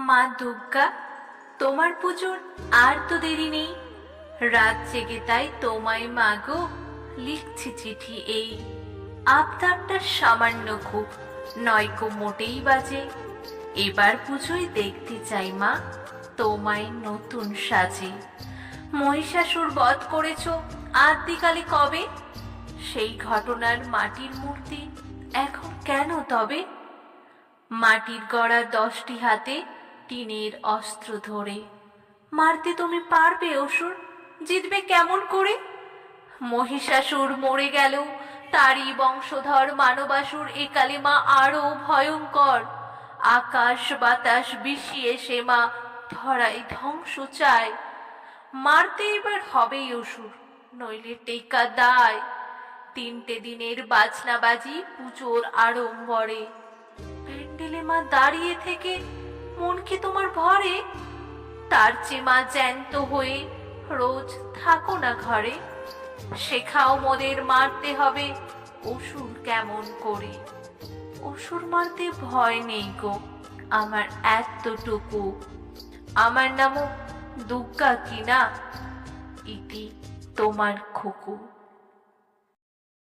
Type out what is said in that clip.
মা দুর্গা, তোমার পুজোর আর তো দেরি নেই। রাত জেগে তাই তোমায় মাগো লিখছি চিঠি এই। আবদারটা সামান্য খুব, নয়কো মোটেই বাজে। এবার পুজোয় দেখতে চাই মা তোমায় নতুন সাজে। মহিষাসুর বধ করেছ আদ্যিকালে কবে? সেই ঘটনার মাটির মূর্তি এখন কেন তবে? মাটির গড়া 10টি হাতে টিনের অস্ত্র ধরে। মারতে তুমি পারবে অসুর? জিতবে কেমন করে? মহিষাসুর মরে গেল, তারই বংশধর মানবাসুর একালে মা আরো ভয়ঙ্কর। আকাশ বাতাস বিষিয়ে সে মা ধরায় ধ্বংস চায়। মারতে এবার হবেই অসুর, নইলে টেকা দায়। 3টে দিনের বাজনাবাজি পুজোর আড়ম্বরে। প্যান্ডেলে মা দাঁড়িয়ে থেকে মন কি তোমার ভরে? তার চেয়ে মা জ্যান্ত হয়ে রোজ থাকো না ঘরে। শেখাও মোদের মারতে হবে অসুর কেমন করে। অসুর মারতে ভয় নেই গো আমার এতটুকু। আমার নামও দুর্গা কিনা, ইতি তোমার খুকু।